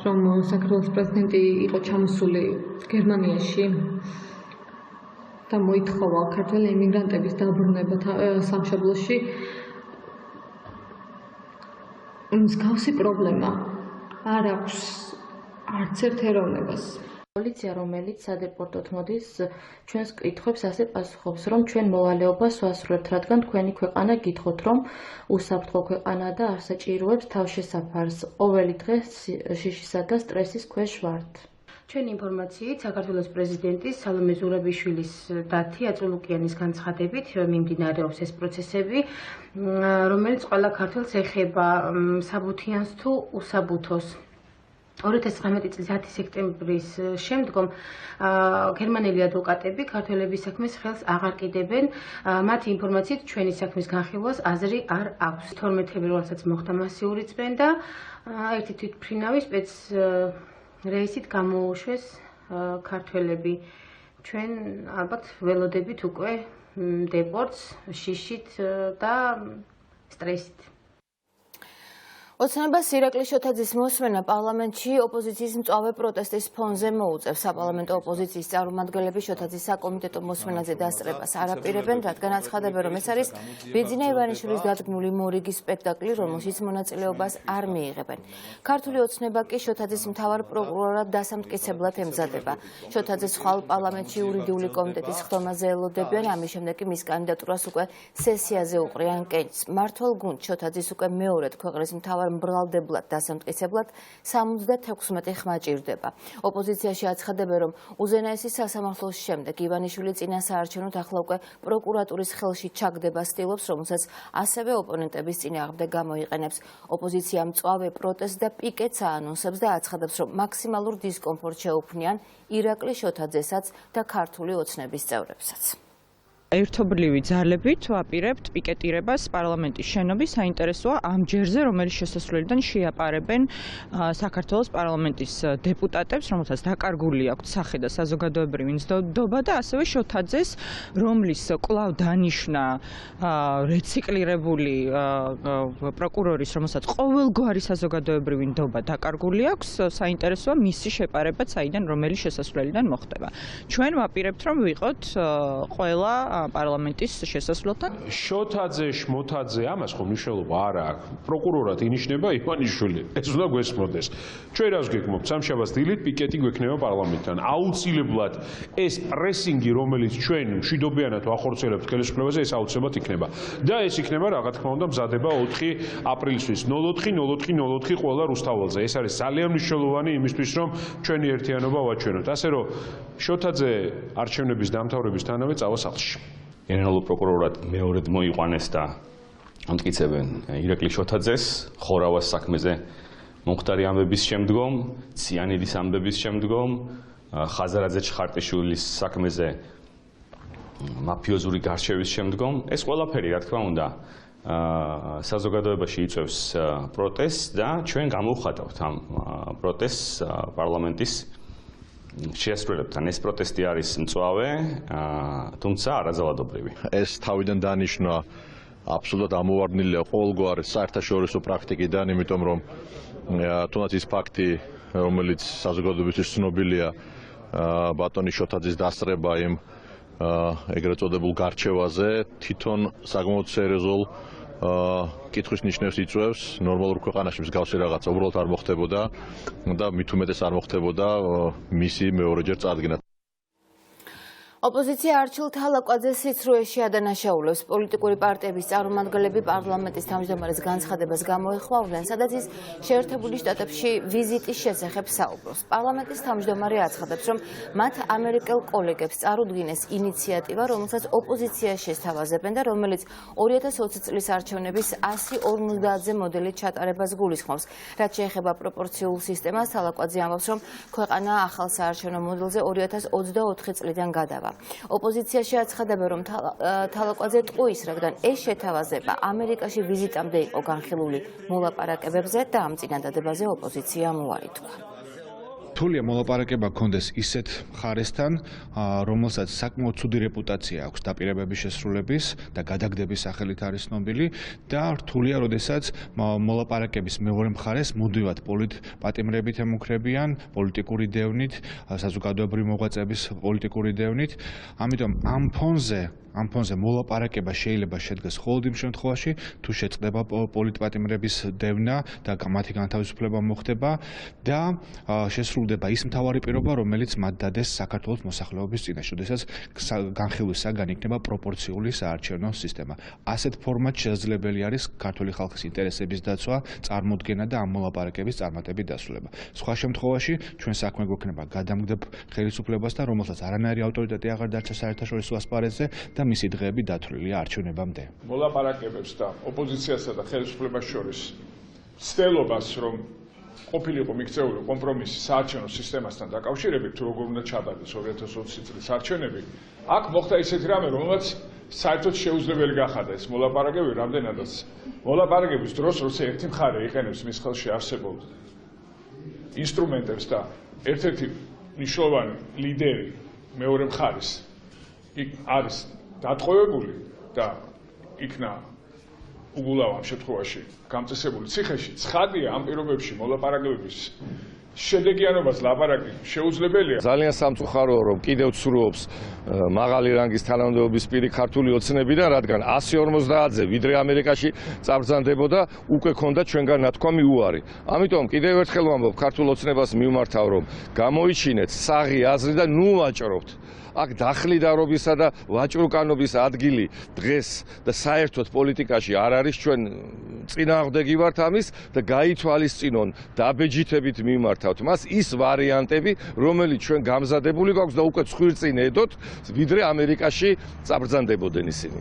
რომ საქართველოს პრეზიდენტი იყო ჩამოსული გერმანიაში და მოითხოვა ქართველი ემიგრანტების დაბრუნება სამშობლოში. მსგავსი პრობლემა არ აქვს არც ერთ ეროვნებას. პოლიცია, რომელიც სადეპორტოდ მოდის, ჩვენს კითხვებს ასე პასუხობს, რომ ჩვენ მოვალეობას ვასრულებთ, რადგან თქვენი ქვეყანა გითხოთ, რომ უსაფრთხო ქვეყანა და არ საჭიროებს თავშესაფარს. ყოველი დღე შიშისა და სტრესის ქვეშ ვართ. ჩვენი ინფორმაციით, საქართველოს პრეზიდენტის სალომე ზურაბიშვილის და ათულუკიანის განცხადებით მიმდინარეობს ეს პროცესები, რომელიც ყველა ქართველს ეხება საბუთიანს თუ უსაბუთოს. 2019 წლის 10 სექტემბრის შემდგომ გერმანელი ადვოკატები ქართველების საქმეს ხელს აღარ კიდებენ. მათი ინფორმაციით ჩვენი საქმის განხილვას აზრი არ აქვს. 12 თებერვალსაც მოხდა მასიური წმენდა, ერთი თვითმფრინავი რეისით გამოუშვეს ქართველები. ჩვენ ალბათ ველოდებით უკვე დეპორტს, შიშით და სტრესით. ოცნებას ირაკლი შოთაძის მოსმენა პარლამენტში ოპოზიციის მწვავე პროტესტის ფონზე მოუწევს. საპარლამენტო ოპოზიციის წარმომადგენლები შოთაძის საკომიტეტო მოსმენაზე დასწრებას არ აპირებენ, რადგან აცხადებენ, რომ ეს არის ბიძინა ივანიშვილის დადგმული მორიგი სპექტაკლი, რომელშიც მონაწილეობას არ მიიღებენ. ქართული ოცნება კი შოთაძის მთავარ პროკურორად დასამტკიცებლად ემზადება. შოთაძის ხვალ პარლამენტში იურიდიული კომიტეტის ხდომაზე ელოდებიან, ამის შემდეგ კი მის კანდიდატურას უკვე სესიაზე უყრიან კენჭს. მმართველ გუნდს შოთაძის უკვე მეორედ ქვეყნის მთავარ მბრალდებლად დასამტკიცებლად 76 ხმა ჭირდება. ოპოზიციაში აცხადებენ, რომ უზენაესი სასამართლოს შემდეგ ივანიშვილი წინასაარჩევნოდ ახლა უკვე პროკურატურის ხელში ჩაგდება სტილობს, რომელსაც ასევე ოპონენტების წინააღმდეგ გამოიყენებს. ოპოზიცია მწვავე პროტესტს და პიკეტს აანონსებს და აცხადებს, რომ მაქსიმალურ დისკომფორტს შეუქმნიან ირაკლი შოთაძესაც და ქართული ოცნების წევრებსაც. ერთობლივი ძალებით ვაპირებთ პიკეტირებას პარლამენტის შენობის. საინტერესოა ამ ჯერზე, რომელიც შესასვლელიდან შეაპარებენ საქართველოს პარლამენტის დეპუტატებს, რომელსაც დაკარგული აქვთ სახე და საზოგადოებრივი მცდელობა და ასევე შოთაძეს, რომლის კვლავ დანიშნა რეციკლირებული პროკურორის, რომელსაც ყოველგვარი საზოგადოებრივი ნდობა დაკარგული აქვს. საინტერესოა მისი შეპარება საიდან რომელი შესასვლელიდან მოხდება. ჩვენ ვაპირებთ, რომ ვიყოთ ყველა პარლამენტის შესასვლელთან. შოთაძე, შმოთაძე, ამას ხო მნიშვნელობა არ აქვს. პროკურორად ინიშნება ივანიშვილი. ეს უნდა გვესმოდეს. ჩვენ რას გეკმობთ? სამშაბათს დილით პიკეტი გვექნება პარლამენტთან. აუცილებლად ეს პრესინგი, რომელიც ჩვენ მშვიდობიანად ვახორციელებთ ხელისუფლებაზე, ეს აუცილებლად იქნება. და ეს იქნება, რა თქმა უნდა, მზადება 4 აპრილისთვის. 04 ყველა რუსთაველზე. ეს არის ძალიან მნიშვნელოვანი იმისთვის, რომ ჩვენი ერთიანობა ვაჩვენოთ. ასე რომ შოთაძე არჩევნების დამთავრებისთანავე წავა სახლში. გენერალურ პროკურორად მეორედ მოიყვანეს და ამტკიცებენ ირაკლი შოთაძეს ხორავას საქმეზე მომხდარი ამბების შემდგომ, ციანიდის ამბების შემდგომ, ხაზარაძე ჩხარტიშვილის საქმეზე მაფიოზური გარშევის შემდგომ. ეს ყველაფერი, რა თქმა უნდა, საზოგადოებაში იწვევს პროტესტს და ჩვენ გამოვხატავთ ამ პროტესტს პარლამენტის შეასრულებთან. ეს პროტესტი არის მწვავე, თუმცა არაძალადობრივი. ეს თავიდან დანიშნა აბსოლუტურად ამოვარდნილია ყოველგვარი საერთაშორისო პრაქტიკიდან, იმიტომ რომ თუნდაც ის ფაქტი, რომელიც საზოგადოებისთვის ცნობილია, ბატონი შოთაძის დასწრება იმ ეგრეთ წოდებულ გარჩევაზე, თვითონ საკმაოდ სერიოზულ კითხვის ნიშნებს იწვევს. ნორმალურ ქვეყანაში მსგავსი რაღაცა უბრალოდ არ მოხდებოდა და მით უმეტეს არ მოხდებოდა მისი მეორეჯერ წარდგენა. ოპოზიცია არჩილ თალაკვაძეს სიცრუეში ადანაშაულებს. პოლიტიკური პარტიების წარმომადგენლები პარლამენტის თავმჯდომარის განცხადებას გამოეხმაურნენ, სადაც ის შეერთებული შტატებში ვიზიტის შესახებ საუბრობს. პარლამენტის თავმჯდომარე აცხადებს, რომ მათ ამერიკელ კოლეგებს წარუდგინეს ინიციატივა, რომელსაც ოპოზიცია შესთავაზებენ და რომელიც 2020 წლის არჩევნების 150-ზე მოდელით ჩატარებას გულისხმობს. რაც შეეხება პროპორციულ სისტემას, თალაკვაძე ამბობს, რომ ქვეყანა ახალ საარჩევნო მოდელზე 2024 წლიდან გადავა. ოპოზიციაში აცხადებენ, რომ თალაკვაძე ტყუის, რადგან ეს შეთავაზება ამერიკაში ვიზიტამდე იყო განხილული მოლაპარაკებებზე და ამ წინადადებაზე ოპოზიცია უარი თქვა. რთულია მოლაპარაკება გქონდეს ისეთ მხარესთან, რომელსაც საკმაოდ ცუდი რეპუტაცია აქვს დაპირებების შესრულების და გადაგდების სახელით არის ცნობილი და რთულია, როდესაც მოლაპარაკების მეორე მხარეს მუდმივად პოლიტპატიმრებით ემუქრებიან, პოლიტიკური დევნით, საზოგადოებრივი მოღვაწეების პოლიტიკური დევნით. ამიტომ ამ ფონზე მოლაპარაკება შეიძლება შედგეს მხოლოდ იმ შემთხვევაში, თუ შეწყდება პოლიტპატიმრების დევნა და მათი განთავისუფლება მოხდება და შესრულდება ის მთავარი პირობა, რომელიც მათ დადეს საქართველოს მოსახლეობის წინაშე, როდესაც განხილვის საგანი იქნება პროპორციული საარჩევნო სისტემა. ასეთ ფორმატ შესაძლებელი არის ქართული ხალხის ინტერესების დაცვა, წარმოდგენა და ამ მოლაპარაკების წარმატებით დასრულება. სხვა შემთხვევაში ჩვენ საქმე გვექნება გადამგდებ ხელისუფლებასთან, რომელსაც არანაირი ავტორიტეტი აღარ დარჩა საერთაშორისო ასპარეზზე და მისი დღეები დათვლილია არჩევნებამდე. მოლაპარაკებებს და ოპოზიციასა და ხელისუფლებას შორის ცდილობას, რომ ყოფილიყო მიღწეული კომპრომისი საარჩევნო სისტემასთან დაკავშირებით, თუ როგორ უნდა ჩადარდეს 2020 წლის არჩევნები, აქ მოხდა ისეთი რამე, რომელსაც საერთოდ შეუძლებელი გახადა ეს მოლაპარაკებები, რამდენადაც მოლაპარაკების დროს, როცა ერთი მხარე იყენებს მის ხელში არსებულ ინსტრუმენტებს და ერთ-ერთი მნიშვნელოვანი ლიდერი მეორე მხარის იქ არის დატყვევებული და იქნა უგულავ ამ შემთხვევაში გამწესებული ციხეში. ცხადია ამ პირობებში მოლაპარაკებების შედეგიანობას ლაპარაკი შეუძლებელია. ძალიან სამწუხაროა, რომ კიდევ ცურობს მაღალი რანგის თანამდებობის პირი ქართული ოცნებიდან, რადგან 150-ზე ვიდრე ამერიკაში წაბრძანდებოდა, უკვე ქონდა ჩვენგან ნათქვამი უარი. ამიტომ კიდევ ერთხელ ვამბობ ქართულ ოცნებას მიმართავ, რომ გამოიჩინეთ საღი აზრი და ნუ ვაჭრობთ. აქ დახლიდარობისა და ვაჭრუკანობის ადგილი დღეს და საერთოდ პოლიტიკაში არ არის. ჩვენ წინააღმდეგი ვართ ამის და გაითვალისწინონ დაბეჯითებით მიმართავთ მას ის ვარიანტები, რომელიც ჩვენ გამზადებული გვაქვს და უკვე ცხვირწინ ედოთ, ვიდრე ამერიკაში წაბრძანდებოდნენ ისინი.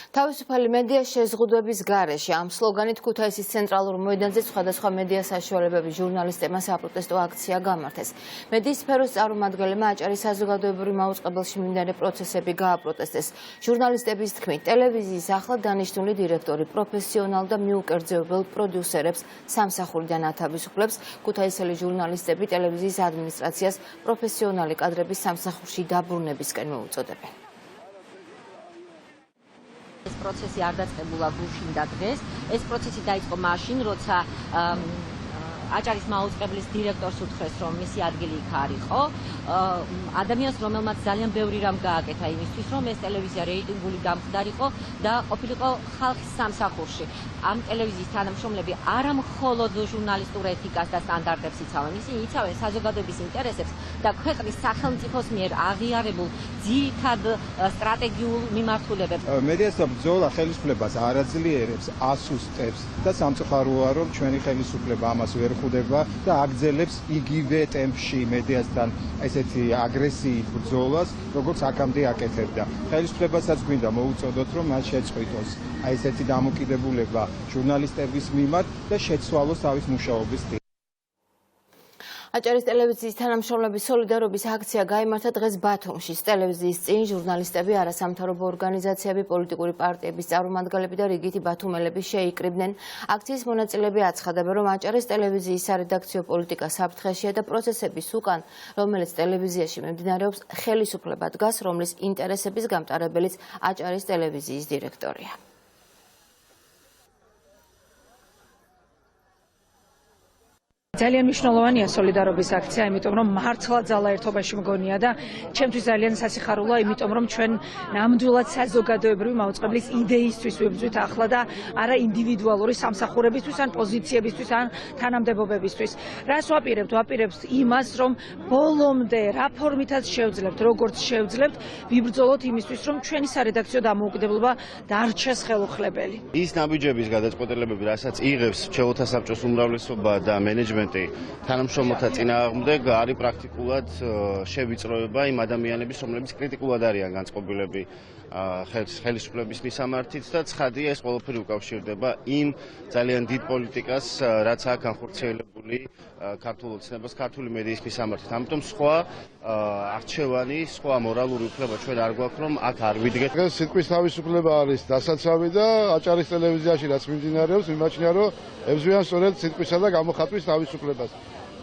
თავისუფალი მედია შეზღუდვების გარეშე ამ სლოგანით ქუთაისის ცენტრალურ მოედანზე სხვადასხვა მედია საშუალებების ჟურნალისტებმა საპროტესტო აქცია გამართეს. მედიის სფეროს წარმომადგენლებმა აჭარის საზოგადოებრივ მაუწყებელში მიმდინარე პროცესები გააპროტესტეს. ჟურნალისტების თქმით, ტელევიზიის ახლად დანიშნული დირექტორი პროფესიონალ და მიუკერძოებელ პროდიუსერებს სამსახურიდან ათავისუფლებს. ქუთაისელი ჟურნალისტები ტელევიზიის ადმინისტრაციას პროფესიონალი კადრების სამსახურში დაბრუნებისკენ მოუწოდებენ. ეს პროცესი არ დაწყებულა გუშინ და დღეს. ეს პროცესი დაიწყო მაშინ, როცა აჭარის მაუწყებლის დირექტორს უთხრეს, რომ მისი ადგილი იქ არ იყო. ადამიანს, რომელმაც ძალიან ბევრი რამ გააკეთა იმისთვის, რომ ეს ტელევიზია რეიტინგული გამხდარიყო და ყოფილიყო ხალხის სამსახურში. ამ ტელევიზიის თანამშრომლები არა მხოლოდ ჟურნალისტურ ეთიკას და სტანდარტებს იცავენ, ისინი იცავენ საზოგადოების ინტერესებს და ქვეყნის სახელმწიფოს მიერ აღიარებულ ძირითად სტრატეგიულ მიმართულებებს. მედიასთან ბრძოლა ხელისუფლებას არ აძლიერებს, ასუსტებს და სამწუხაროა, რომ ჩვენი ხელისუფლება ამას ვერ ხვდება და აგრძელებს იგივე ტემპში მედიასთან ესეთი აგრესიით ბრძოლას, როგორც აქამდე აკეთებდა. ხელისუფლებასაც გვინდა მოუწოდოთ, რომ მას შეწყვიტოს ესეთი დამოკიდებულება ჟურნალისტების მიმართ და შეცვალოს თავის მუშაობის სტილი. აჭარის ტელევიზიის თანამშრომლების სოლიდარობის აქცია გაიმართა დღეს ბათუმში. ტელევიზიის წინ ჟურნალისტები, არასამთავრობო ორგანიზაციები, პოლიტიკური პარტიების წარმომადგენლები და რიგითი ბათუმელები შეიკრიბნენ. აქციის მონაწილეები აცხადებენ, რომ აჭარის ტელევიზიის სარედაქციო პოლიტიკა საფრთხეშია და პროცესების უკან, რომელიც ტელევიზიაში მიმდინარეობს, ხელისუფლება დგას, რომლის ინტერესების გამტარებელიც აჭარის ტელევიზიის დირექტორია. ძალიან მნიშვნელოვანია სოლიდარობის აქცია, იმიტომ რომ მართლა ძალა ერთობაში მგონია და ჩემთვის ძალიან სასიხარულოა, იმიტომ რომ ჩვენ ნამდვილად საზოგადოებრივი მაუწყებლის იდეისთვის ვიბრძვით ახლა და არა ინდივიდუალური სამსახურებისთვის ან პოზიციებისთვის ან თანამდებობებისთვის. რას ვაპირებთ? ვაპირებთ იმას, რომ ბოლომდე რა ფორმითაც შევძლებთ, როგორც შევძლებთ, ვიბრძოლოთ იმისთვის, რომ ჩვენი სარედაქციო დამოუკიდებლობა დარჩეს ხელუხლებელი. ის ნაბიჯების გადაწყვეტილებები, რასაც იღებს ჩვეუთა საბჭოს უმრავლესობა და მენეჯმენტი თანამშრომელთა წინააღმდეგ არის პრაქტიკულად შევიწროება იმ ადამიანების, რომლებიც კრიტიკულად არიან განწყობილები ხელისუფლების მისამართით და ცხადია ეს ყველაფერი უკავშირდება იმ ძალიან დიდ პოლიტიკას, რაც აქვს განხორციელებული ქართულ ოცნებას, ქართული მედიის მისამართით. ამიტომ სხვა არჩევანი, სხვა მორალური უფლება ჩვენ არ გვაქვს, რომ აქ არ ვიდგეთ. დღეს სიტყვის თავისუფლება არის დასაცავი და აჭარის ტელევიზიაში რაც მიმდინარეობს, მიმაჩნია, რომ ებრძვიან სწორედ სიტყვისა და გამოხატვის თავისუფლებას.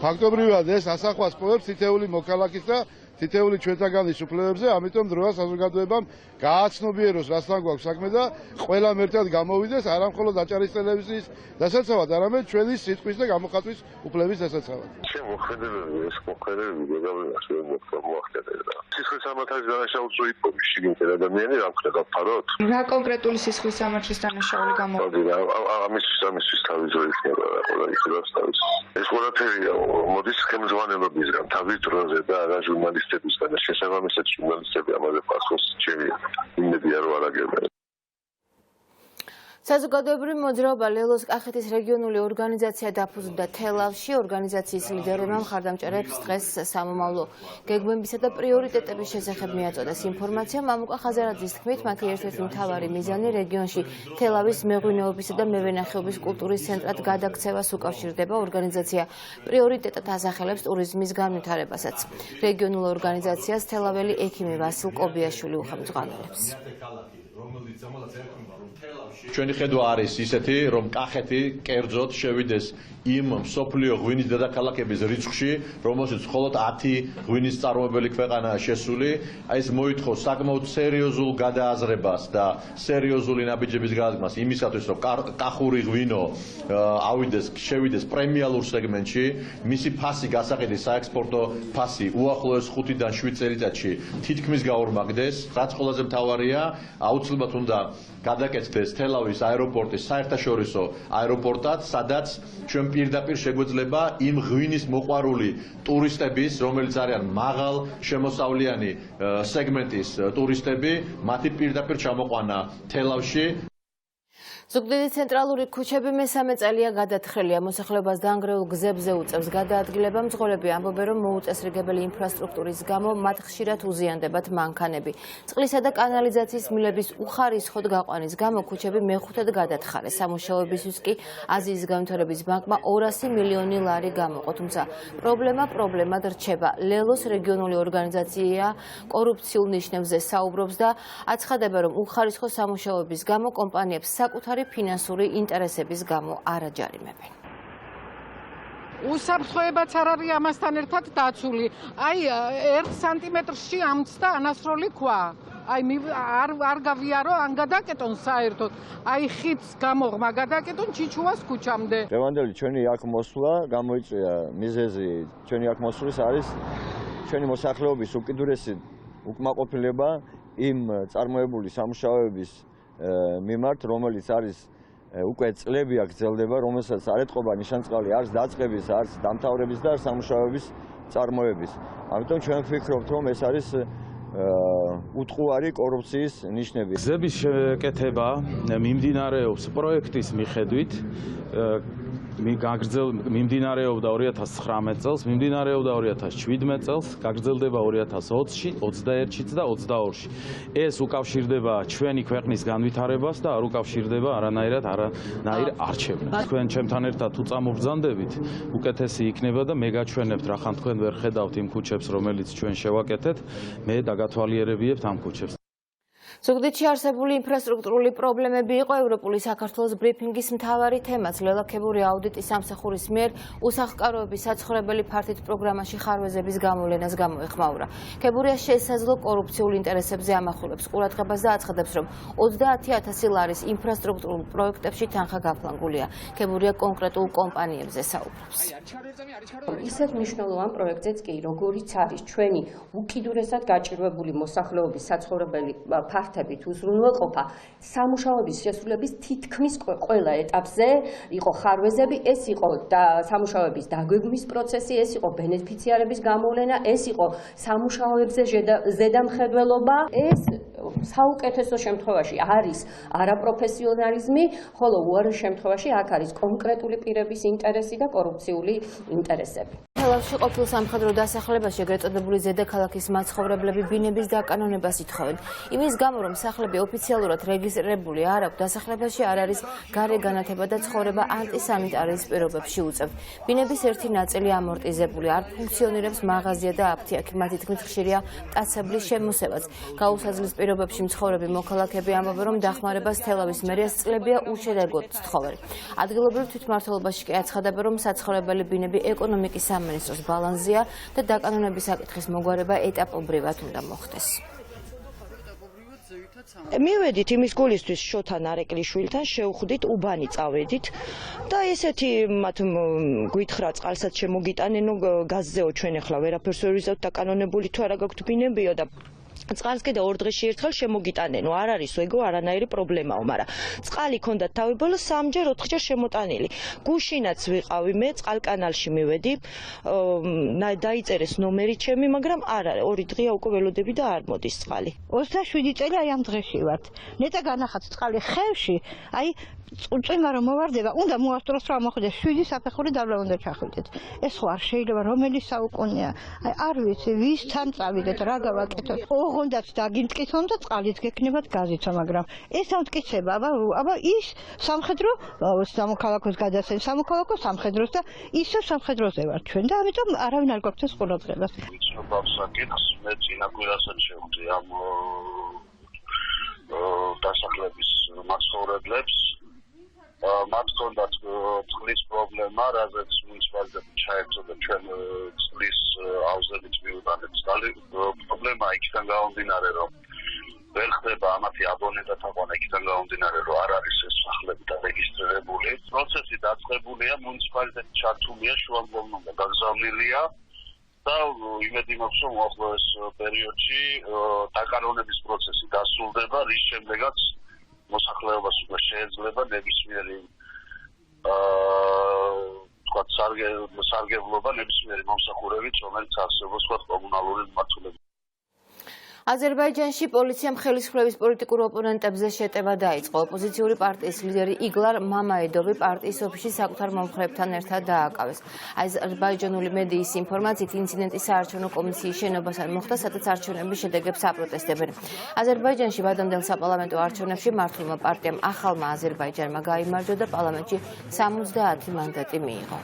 ფაქტობრივად ეს ასახვას პოვებს თითეული მოქალაქის და თითეული ჩვენთაგანის უფლებებზე, ამიტომ დროა საზოგადოებამ გააცნობიეროს, რასთან გვაქვს საქმე და ყველამ ერთად გამოვიდეს, არა მხოლოდ აჭარის ტელევიზიის დასაცავად, არამედ ჩვენი სიტყვის და გამოხატვის უფლების დასაცავად. მოხდებები ეს მოხდებები გეგავენას ვერ მოხდება. სისხლის სამართლის დანაშაულს უიპოვებს შიგნით ადამიანი, რა ხდება ფაროთ? რა კონკრეტული სისხლის სამართლის დანაშაული გამოიყენება? ამისთვის თავის იქნება რა ყველა იქნება თავის. ეს ყველაფერია მოდის ხელმძღვანელობისგან, თავის დროზე და არა ჟურნალისტებისგან და შესაბამისად ჟურნალისტები ამაზე პასუხს სჩევიან. იმედია რომ არ აგებენ. საზოგადოებრივი მოძრაობა ლელოს კახეთის რეგიონული ორგანიზაცია დაფუძნდა თელავში. ორგანიზაციის ლიდერებმა მხარდამჭერებს დღეს სამომავლო გეგმებისა და პრიორიტეტების შესახებ მიაწოდეს ინფორმაცია. მამუკა ხაზარაძის თქმით, მათი ერთ-ერთი მთავარი მიზანი რეგიონში თელავის მეღვინეობისა და მევენახეობის კულტურის ცენტრად გადაქცევას უკავშირდება. ორგანიზაცია პრიორიტეტად ასახელებს ტურიზმის განვითარებასაც. რეგიონულ ორგანიზაციას თელაველი ექიმი ვასილ კობიაშვილი უხელმძღვანელებს. ჩვენი ხედვა არის ისეთი, რომ კახეთი კერძოდ შევიდეს იმ მსოფლიო ღვინის დედაქალაქების რიცხვში, რომელშიც მხოლოდ 10 ღვინის წარმოებელი ქვეყანაა შესული. ეს მოითხოვს საკმაოდ სერიოზულ გადააზრებას და სერიოზული ნაბიჯების გადადგმას იმისათვის, რომ კახური ღვინო შევიდეს პრემიალურ სეგმენტში, მისი ფასი გასაყიდი საექსპორტო ფასი უახლოეს 5-დან 7 წელიწადში თითქმის გაორმაგდეს. რაც ყველაზე მთავარია, აუცილებლად უნდა გადაკეთდეს თელავის აეროპორტის საერთაშორისო აეროპორტად, სადაც ჩვენ პირდაპირ შეგვეძლება იმ ღვინის მოყვარული ტურისტების, რომელიც არიან მაღალ შემოსავლიანი სეგმენტის ტურისტები, მათი პირდაპირ ჩამოყვანა თელავში. ზუგდიდის ცენტრალური ქუჩები მესამე წელია გადათხრილია. მოსახლეობას დაანგრეულ გზებზე უწევს გადაადგილება. მძღოლები ამბობენ, რომ მოუწესრიგებელი ინფრასტრუქტურის გამო მათ ხშირად უზიანდებათ მანქანები. წყლისა და კანალიზაციის მილების უხარისხოდ გაყვანის გამო ქუჩები მეხუთად გადათხარეს. სამუშაოებისთვის კი აზიის განვითარების ბანკმა 200 მილიონი ლარი გამოყო. თუმცა პრობლემად რჩება. ლელოს რეგიონული ორგანიზაცია კორუფციულ ნიშნებზე საუბრობს და აცხადება, რომ უხარისხო სამუშაოების გამო კომპანიებს საკუთარი ფინანსური ინტერესების გამო არ აჯარიმებენ. უსაფრთხოებაც არ არის ამასთან ერთად დაცული. აი 1 სანტიმეტრში ამცდა ანასროლი ქვა. არ გავიარო, ან გადაკეტონ საერთოდ. აი ხიდს გამოღმა გადაკეტონ ჩიჩუას ქუჩამდე. დღევანდელი ჩვენი აქ მოსვლა გამოიწვია მიზეზი ჩვენი აქ მოსვლის არის ჩვენი მოსახლეობის უკიდურესი უკმაყოფილება იმ წარმოებული სამუშაოების მიმართ, რომელიც არის უკვე წლები აქ გრძელდება, რომელსაც არ ეთყობა ნიშანწყალი არც დაწყების, არც დამთავრების და სამუშაოების წარმოების. ამიტომ ჩვენ ვფიქრობთ, რომ ეს არის უტყუარი კორუფციის ნიშნები. გზების შეკეთება მიმდინარეობს პროექტის მიხედვით. მიმდინარეობდა 2019 წელს, მიმდინარეობდა 2017 წელს, გაგრძელდება 2020-ში, 21-შიც და 22-ში. ეს უკავშირდება ჩვენი ქვეყნის განვითარებას და არ უკავშირდება არანაირ არჩევნებს. თქვენ ჩემთან ერთად თუ წამობრძანდებით, უკეთესი იქნება და მე გაჩვენებთ, რახან თქვენ ვერ ხედავთ იმ ქუჩებს, რომელიც ჩვენ შევაკეთეთ, მე დაგათვალიერებიებთ ამ ქუჩებს. ზუგდიდში არსებული ინფრასტრუქტურული პრობლემები იყო ევროპული საქართველოს ბრიფინგის მთავარი თემაც. ლელაქებური აუდიტის სამსახურის მიერ უსახლკაროების საცხოვრებელი ფართით პროგრამაში ხარვეზების გამოვლენას გამოეხმაურა. ქებურია შესაძლო კორუფციულ ინტერესებზე ამახვილებს ყურადღებას და აცხადებს, რომ 30,000 ლარის ინფრასტრუქტურულ პროექტებში თანხა გაფლანგულია. ქებურია კონკრეტულ კომპანიებზე საუბრობს. ისეთ მნიშვნელოვან პროექტზეც კი, როგორიც არის ჩვენი უკიდურესად გაჭირვებული მოსახლეობის საცხოვრებელი ფართებით უზრუნველყოფა, სამუშაოების შესრულების თითქმის ყველა ეტაპზე იყო ხარვეზები, ეს იყო სამუშაოების დაგვეგმვის პროცესი, ეს იყო ბენეფიციარების გამოვლენა, ეს იყო სამუშაოებზე ზედამხედველობა, ეს საუკეთესო შემთხვევაში არის არაპროფესიონალიზმი, ხოლო უარეს შემთხვევაში აქ არის კონკრეტული პირების ინტერესი და კორუფციული ინტერესები. თელავში ყოფილ სამხედრო დასახლებაში ეგრეთ წოდებული ზედაქალაქის მაცხოვრებლები ბინების დაკანონებას ითხოვენ. იმის გამო, რომ სახლები ოფიციალურად რეგისტრირებული არ აქვს, დასახლებაში არ არის გარე განათება და ცხოვრება ანტისანიტარიის პირობებში უწევთ. ბინების ერთი ნაწილი ამორტიზებული, არ ფუნქციონირებს მაღაზია და აფთიაქი, მათი თქმით ხშირია მტაცებლის შემოსევაც. გაუსაძლის პირობებში მცხოვრები მოქალაქეები ამბობენ, რომ დახმარებას თელავის მერიას წლებია უშედეგოდ სთხოვენ. ადგილობრივ თვითმმართველობაში კი აცხადებენ, რომ საცხოვრებელი ბინები ეკონომიკის სამინისტროს ბალანსზეა და დაკანონების საკითხის მოგვარება ეტაპობრივად უნდა მოხდეს. მივედით იმის გულისთვის შოთან არეკლიშვილთან შევხვდით უბანი წავედით და ესეთი მათ გვითხრა წყალსაც შემოგიტანენო გაზზეო ჩვენ ახლა ვერაფერს ვერ ვიზავთ დაკანონებული თუ არა გაქვთ ბინებიო და წყალს კიდე 2 დღეში ერთხელ შემოგიტანენო არ არის ეგო არანაირი პრობლემაო მაგრამ წყალი ქონდათ თავებოლოს 3-ჯერ 4-ჯერ შემოტანილი გუშინაც ვიყავი მე წყალკანალში მივედი დაიწერეს ნომერი ჩემი მაგრამ არ არის 2 დღეა უკვე ველოდები და არ მოდის წყალი 27 წელი აი ამ დღეში ვართ ნეტა განახაც წყალი ხევში აი წვიმა რომ მოვარდება უნდა მოასწროს რომ მოხდეს 7 საფეხური დაბლა უნდა ჩახვიდეთ ეს ხო არ შეიძლება რომელი საუკუნეა აი არ ვიცი ვისთან წავიდეთ რა გავაკეთოთ ოღონდაც დაგიმტკიცონ და წყალიც გექნებათ გაზითო მაგრამ ეს ამტკიცება აბა ის სამხედრო სამოქალაქოს გადასცენ სამოქალაქო სამხედროს და ისევ სამხედროზე ვარ ჩვენ და ამიტომ არავინ არ გვაქვს ეს ყურადღებას ვიცნობავსაკითხს მე წინა კვირასაც შევხვდი ამ დასახლების მაცხოვრებლებს მათ ჰქონდათ წყლის პრობლემა, რაზეც მუნიციპალიტეტი ჩაერთო და ჩვენ წყლის აუზებით მივუტანეთ წყალი. პრობლემა იქიდან გამომდინარე, რომ ვერ ხდება ამათი აბონენტთა თაყვანა იქიდან გამომდინარე, რომ არ არის ეს სახლები დარეგისტრირებული. პროცესი დაწყებულია, მუნიციპალიტეტი ჩართულია, შუამდგომლობა გაგზავნილია და იმედი მაქვს, რომ უახლოეს პერიოდში დაკანონების პროცესი დასრულდება, რის შემდეგაც მოსახლეობას უკვე შეეძლება ნებისმიერი თქვათ სარგებლობა ნებისმიერი მომსახურებით, რომელიც არსებობს თქვათ კომუნალური მმართველობის. აზერბაიჯანში პოლიციამ ხელისუფლების პოლიტიკურ ოპონენტებზე შეტევა დაიწყო. ოპოზიციური პარტიის ლიდერი იგლარ მამაედოვი პარტიის ოფისში საკუთარ მომხრეებთან ერთად დააკავეს. აზერბაიჯანული მედიის ინფორმაციით ინციდენტი საარჩევნო კომისიის შენობასთან მოხდა, სადაც არჩევნების შედეგებს აპროტესტებენ. აზერბაიჯანში ვადამდელ საპარლამენტო არჩევნებში მართლმა პარტიამ ახალმა აზერბაიჯანმა გაიმარჯვა და პარლამენტში 70 მანდატი მიიღო.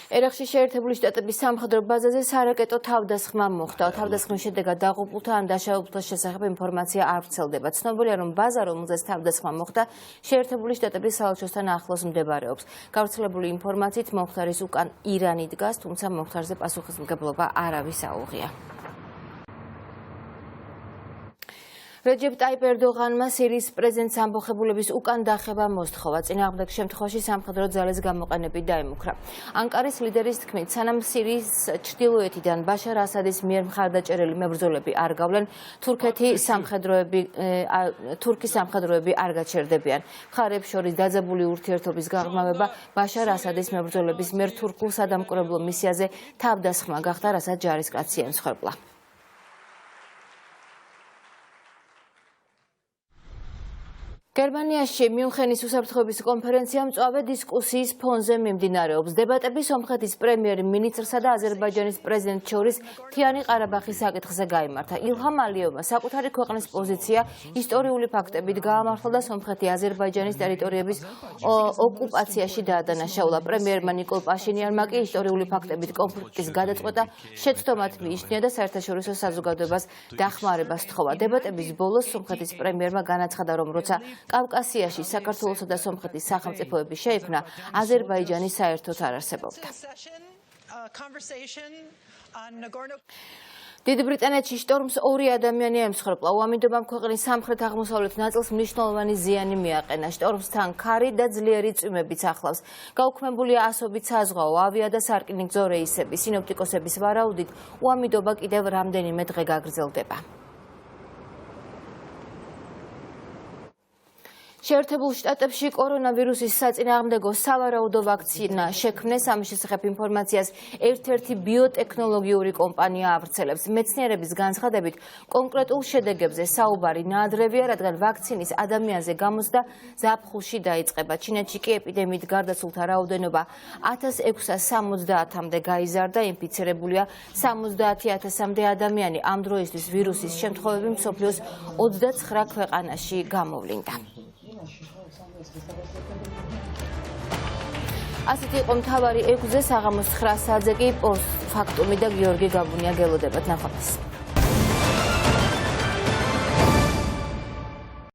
ერახში შეერთებული შტატების სამხედრო ბაზაზე სარაკეტო თავდასხმა მოხდა. თავდასხმის შედეგად დაღუპულთა ან დაშავებულთა შესახებ ინფორმაცია არ ვრცელდება. ცნობილია, რომ ბაზა, რომელზეც თავდასხმა მოხდა, შეერთებული შტატების საელჩოსთან ახლოს მდებარეობს. გავრცელებული ინფორმაციით მომხდარის უკან ირანი დგას, თუმცა მომხდარზე პასუხისმგებლობა არავის აუღია. რეჯეპ ტაიპ ერდოღანმა სირიის პრეზიდენტის ამბოხებულების უკან დახება მოსთხოვა. წინააღმდეგ შემთხვევაში სამხედრო ძალის გამოყენებით დაემუქრა. ანკარის ლიდერის თქმით, სანამ სირიის ჩრდილოეთიდან ბაშარ ასადის მიერ მხარდაჭერილი მებრძოლები არ გავლენ, თურქის სამხედროები არ გაჩერდებიან. მხარებს შორის დაძაბული ურთიერთობის გაღრმავება ბაშარ ასადის მებრძოლების მიერ თურქულ სადამკვირვებლო მისიაზე თავდასხმა გახდა, რასაც ჯარისკაცი ემსხვერპლა. გერმანიაში მიუნხენის უსაფრთხოების კონფერენცია მწვავე დისკუსიის ფონზე მიმდინარეობს. დებატები სომხეთის პრემიერ მინისტრსა და აზერბაიჯანის პრეზიდენტს შორის მთიანი ყარაბაღის საკითხზე გაიმართა. ილჰამ ალიევმა საკუთარი ქვეყნის პოზიცია ისტორიული ფაქტებით გაამართლა და სომხეთი აზერბაიჯანის ტერიტორიების ოკუპაციაში დაადანაშაულა. პრემიერმა ნიკოლ პაშინიანმა კი ისტორიული ფაქტებით კონფლიქტის გადაწყვეტა შეცდომად მიიჩნია და საერთაშორისო საზოგადოებას დახმარებას სთხოვა. დებატების ბოლოს სომხეთის პრემიერმა განაცხადა, რომ როცა კავკასიაში საქართველოსა და სომხეთის სახელმწიფოები შეიქმნა, აზერბაიჯანი საერთოდ არ არსებობდა. დიდ ბრიტანეთში შტორმს 2 ადამიანი ემსხვერპლა. უამინდობამ ქვეყნის სამხრეთ-აღმოსავლეთ ნაწილს მნიშვნელოვანი ზიანი მიაყენა. შტორმსთან ქარი და ძლიერი წვიმებიც ახლავს. გაუქმებულია ასობით საზღვაო, ავია და სარკინიგზო რეისები. სინოპტიკოსების ვარაუდით, უამინდობა კიდევ რამდენიმე დღე გაგრძელდება. შეერთებულ შტატებში კორონავირუსის საწინააღმდეგო სავარაუდო ვაქცინა შექმნეს. ამის შესახებ ინფორმაციას ერთ-ერთი ბიოტექნოლოგიური კომპანია ავრცელებს. მეცნიერების განცხადებით, კონკრეტულ შედეგებზე საუბარი ნაადრევია, რადგან ვაქცინის ადამიანზე გამოცდა ზაფხულში დაიწყება. ჩინეთში კი ეპიდემიით გარდაცვლთა რაოდენობა 1670-მდე გაიზარდა, ინფიცირებულია 70,000-მდე ადამიანი. ამ დროისთვის ვირუსის შემთხვევები მსოფლიოს 29 ქვეყანაში გამოვლინდა. ასეთი იყო მთავარი 6-ზე, საღამოს 9 საათზე კი პოსტფაქტუმი და გიორგი გაბუნია გელოდებათ. ნახვამდის.